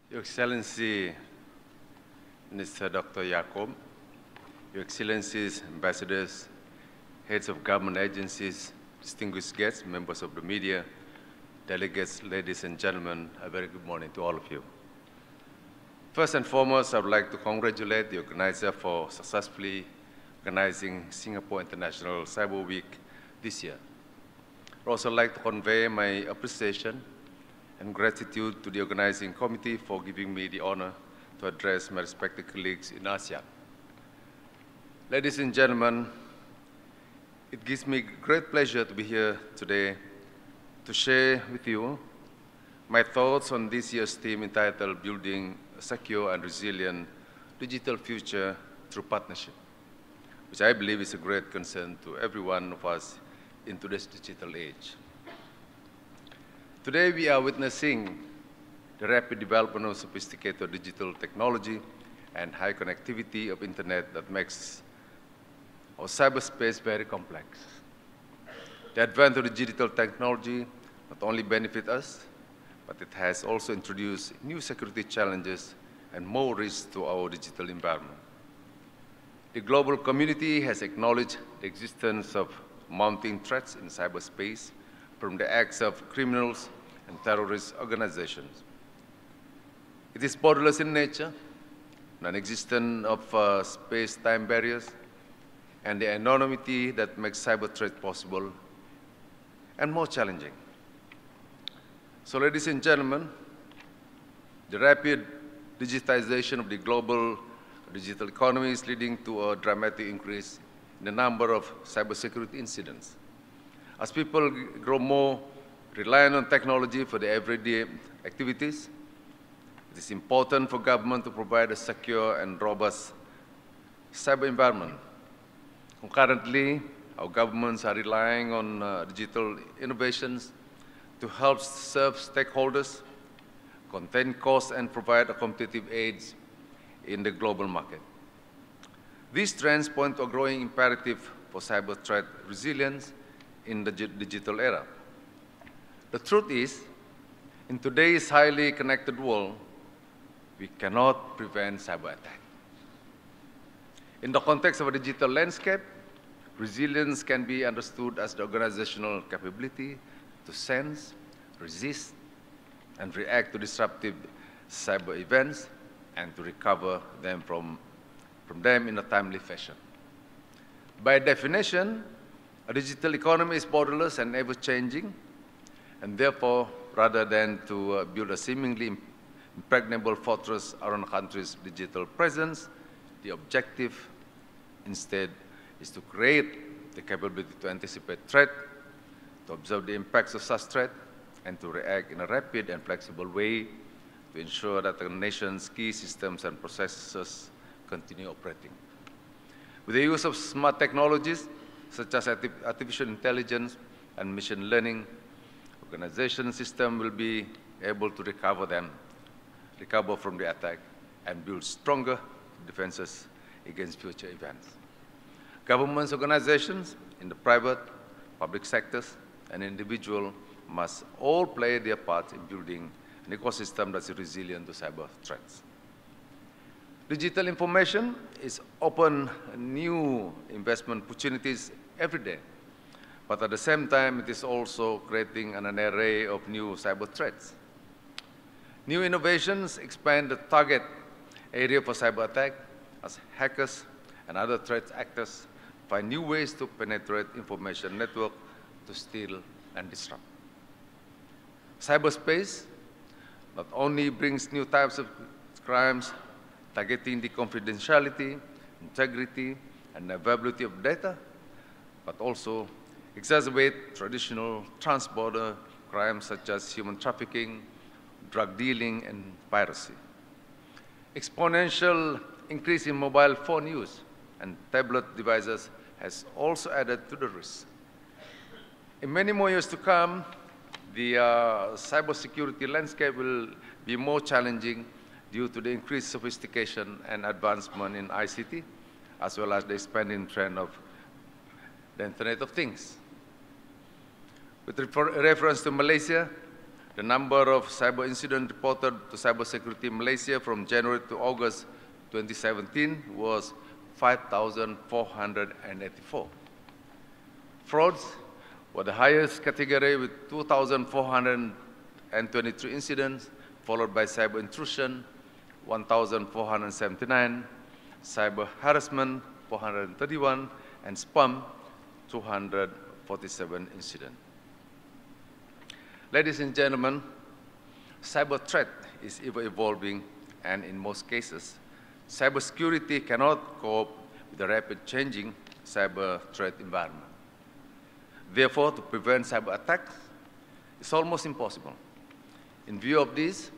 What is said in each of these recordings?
Your Excellency, Mr. Dr. Yaakob, Your Excellencies, Ambassadors, Heads of Government Agencies, distinguished guests, members of the media, delegates, ladies and gentlemen, a very good morning to all of you. First and foremost, I would like to congratulate the organizer for successfully organizing Singapore International Cyber Week this year. I'd also like to convey my appreciation and gratitude to the organizing committee for giving me the honor to address my respected colleagues in ASEAN. Ladies and gentlemen, it gives me great pleasure to be here today to share with you my thoughts on this year's theme entitled Building a Secure and Resilient Digital Future Through Partnership, which I believe is a great concern to every one of us in today's digital age. Today we are witnessing the rapid development of sophisticated digital technology and high connectivity of internet that makes our cyberspace very complex. The advent of the digital technology not only benefits us, but it has also introduced new security challenges and more risks to our digital environment. The global community has acknowledged the existence of mounting threats in cyberspace from the acts of criminals and terrorist organizations. It is borderless in nature, non-existent of space-time barriers, and the anonymity that makes cyber threat possible and more challenging. So, ladies and gentlemen, the rapid digitization of the global digital economy is leading to a dramatic increase in the number of cybersecurity incidents. As people grow more reliant on technology for their everyday activities, it is important for government to provide a secure and robust cyber environment. Concurrently, our governments are relying on digital innovations to help serve stakeholders, contain costs, and provide a competitive edge in the global market. These trends point to a growing imperative for cyber threat resilience in the digital era. The truth is, in today's highly connected world, we cannot prevent cyber attack. In the context of a digital landscape, resilience can be understood as the organizational capability to sense, resist, and react to disruptive cyber events and to recover them from them in a timely fashion. By definition, a digital economy is borderless and ever-changing, and therefore, rather than to build a seemingly impregnable fortress around a country's digital presence, the objective instead is to create the capability to anticipate threat, to observe the impacts of such threat, and to react in a rapid and flexible way to ensure that the nation's key systems and processes continue operating. With the use of smart technologies, such as artificial intelligence and machine learning, organization system will be able to recover from the attack and build stronger defenses against future events. Governments, organizations in the private, public sectors, and individuals must all play their part in building an ecosystem that's resilient to cyber threats. Digital information is open new investment opportunities every day, but at the same time, it is also creating an array of new cyber threats. New innovations expand the target area for cyber attack as hackers and other threat actors find new ways to penetrate information network to steal and disrupt. Cyberspace not only brings new types of crimes targeting the confidentiality, integrity, and availability of data, but also exacerbate traditional trans-border crimes such as human trafficking, drug dealing, and piracy. Exponential increase in mobile phone use and tablet devices has also added to the risk. In many more years to come, the cybersecurity landscape will be more challenging due to the increased sophistication and advancement in ICT, as well as the expanding trend of the Internet of Things. With reference to Malaysia, The number of cyber incidents reported to Cybersecurity Malaysia from January to August 2017 was 5,484. Frauds were the highest category with 2,423 incidents, followed by cyber intrusion, 1,479, cyber harassment, 431, and spam, 247 incidents. Ladies and gentlemen, cyber threat is ever evolving, and in most cases, cybersecurity cannot cope with the rapid changing cyber threat environment. Therefore, to prevent cyber attacks is almost impossible. In view of this,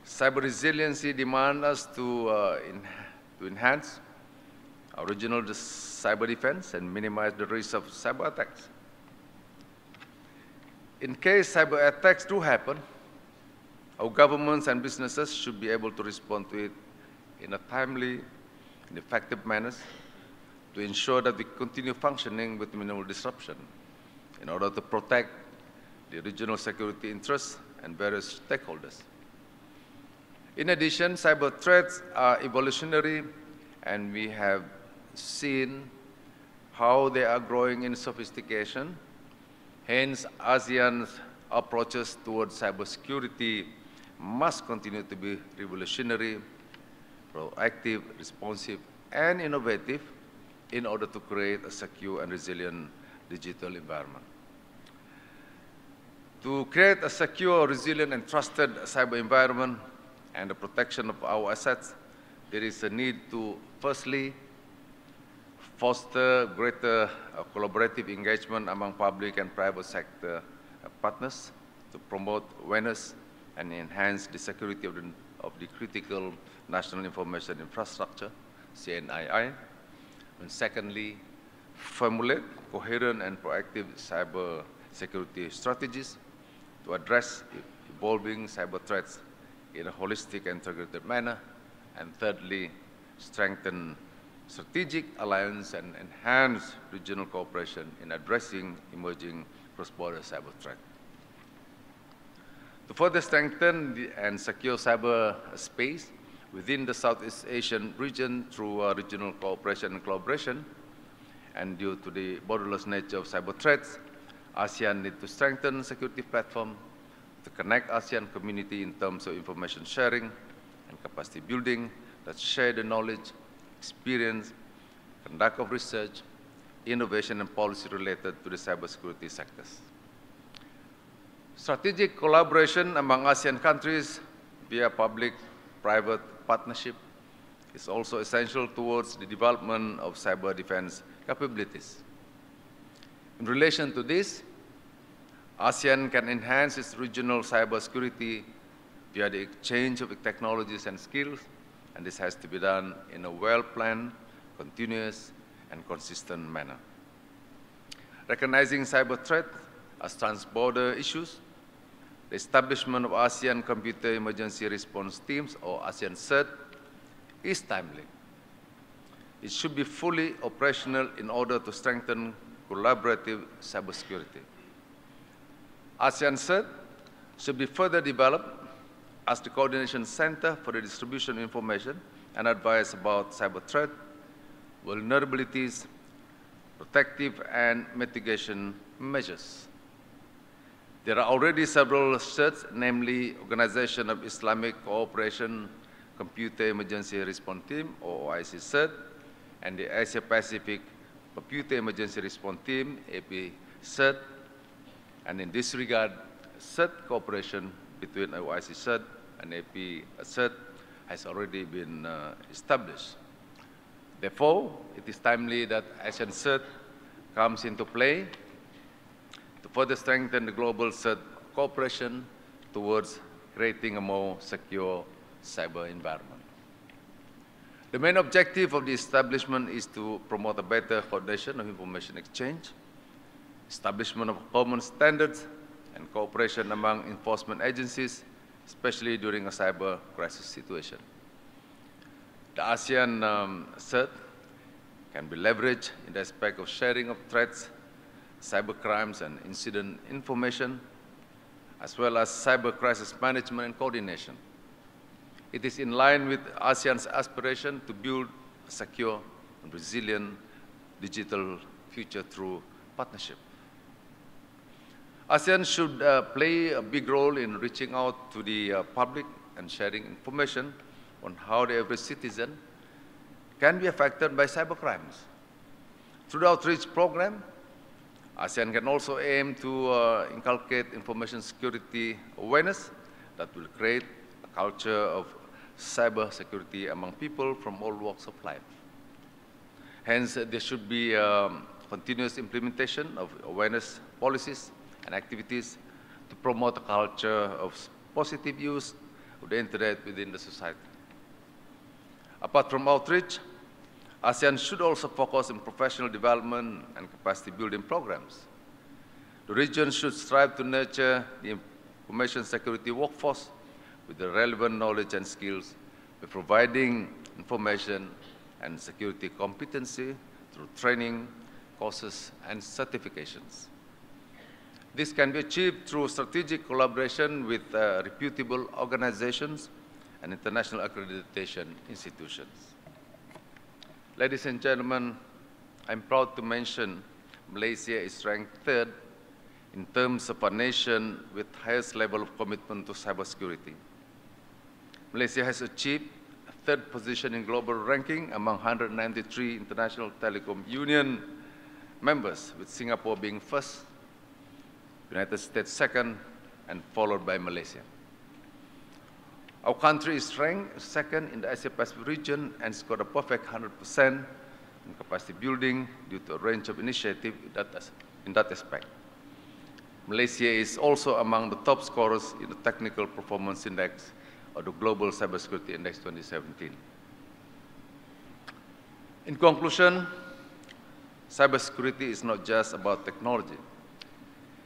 cyber resiliency demands us to enhance our regional cyber defense and minimize the risk of cyber attacks. In case cyber attacks do happen, our governments and businesses should be able to respond to it in a timely and effective manner to ensure that we continue functioning with minimal disruption in order to protect the regional security interests and various stakeholders. In addition, cyber threats are evolutionary, and we have seen how they are growing in sophistication. Hence, ASEAN's approaches towards cybersecurity must continue to be revolutionary, proactive, responsive, and innovative in order to create a secure and resilient digital environment. To create a secure, resilient, and trusted cyber environment and the protection of our assets, there is a need to, firstly, foster greater collaborative engagement among public and private sector partners to promote awareness and enhance the security of the critical national information infrastructure, CNII. And secondly, formulate coherent and proactive cyber security strategies to address evolving cyber threats in a holistic and integrated manner. And thirdly, strengthen strategic alliance and enhance regional cooperation in addressing emerging cross-border cyber threats. To further strengthen and secure cyber space within the Southeast Asian region through regional cooperation and collaboration, and due to the borderless nature of cyber threats, ASEAN needs to strengthen security platform to connect ASEAN community in terms of information sharing and capacity building that share the knowledge, experience, conduct of research, innovation, and policy related to the cybersecurity sectors. Strategic collaboration among ASEAN countries via public-private partnership is also essential towards the development of cyber defense capabilities. In relation to this, ASEAN can enhance its regional cybersecurity via the exchange of technologies and skills, and this has to be done in a well-planned, continuous, and consistent manner. Recognizing cyber threat as trans-border issues, the establishment of ASEAN Computer Emergency Response Teams, or ASEAN CERT, is timely. It should be fully operational in order to strengthen collaborative cybersecurity. ASEAN CERT should be further developed as the coordination center for the distribution of information and advice about cyber threat, vulnerabilities, protective and mitigation measures. There are already several CERTs, namely Organization of Islamic Cooperation Computer Emergency Response Team, or OIC CERT, and the Asia Pacific Computer Emergency Response Team, AP CERT, and in this regard, CERT cooperation between OIC CERT and AP CERT has already been established. Therefore, it is timely that ASEAN CERT comes into play to further strengthen the global CERT cooperation towards creating a more secure cyber environment. The main objective of the establishment is to promote a better coordination of information exchange, establishment of common standards, and cooperation among enforcement agencies, especially during a cyber crisis situation. The ASEAN CERT can be leveraged in the aspect of sharing of threats, cyber crimes, and incident information, as well as cyber crisis management and coordination. It is in line with ASEAN's aspiration to build a secure and resilient digital future through partnership. ASEAN should play a big role in reaching out to the public and sharing information on how every citizen can be affected by cybercrimes. Through the outreach program, ASEAN can also aim to inculcate information security awareness that will create a culture of cyber security among people from all walks of life. Hence, there should be continuous implementation of awareness policies and activities to promote a culture of positive use of the internet within the society. Apart from outreach, ASEAN should also focus on professional development and capacity building programs. The region should strive to nurture the information security workforce with the relevant knowledge and skills by providing information and security competency through training, courses, and certifications. This can be achieved through strategic collaboration with reputable organizations and international accreditation institutions. Ladies and gentlemen, I'm proud to mention Malaysia is ranked third in terms of a nation with highest level of commitment to cybersecurity. Malaysia has achieved a third position in global ranking among 193 International Telecom Union members, with Singapore being first, United States second, and followed by Malaysia. Our country is ranked second in the Asia-Pacific region and scored a perfect 100% in capacity building due to a range of initiatives in that aspect. Malaysia is also among the top scorers in the Technical Performance Index of the Global Cybersecurity Index 2017. In conclusion, cybersecurity is not just about technology.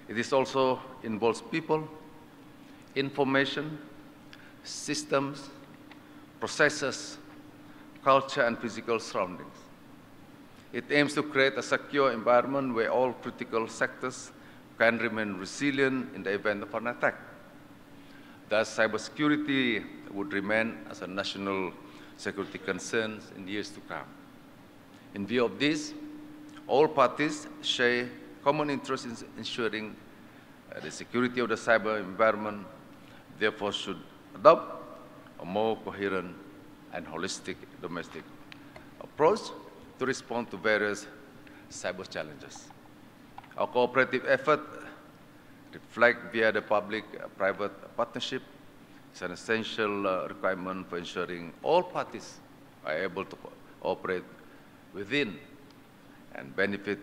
It is also involves people, information, systems, processes, culture, and physical surroundings. It aims to create a secure environment where all critical sectors can remain resilient in the event of an attack. Thus, cybersecurity would remain as a national security concern in years to come. In view of this, all parties share common interest in ensuring the security of the cyber environment, therefore should adopt a more coherent and holistic domestic approach to respond to various cyber challenges. Our cooperative effort reflect via the public-private partnership is an essential requirement for ensuring all parties are able to operate within and benefit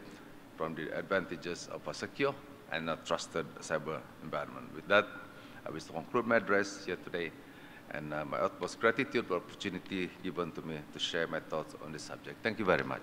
from the advantages of a secure and a trusted cyber environment. With that, I wish to conclude my address here today, and my utmost gratitude for the opportunity given to me to share my thoughts on this subject. Thank you very much.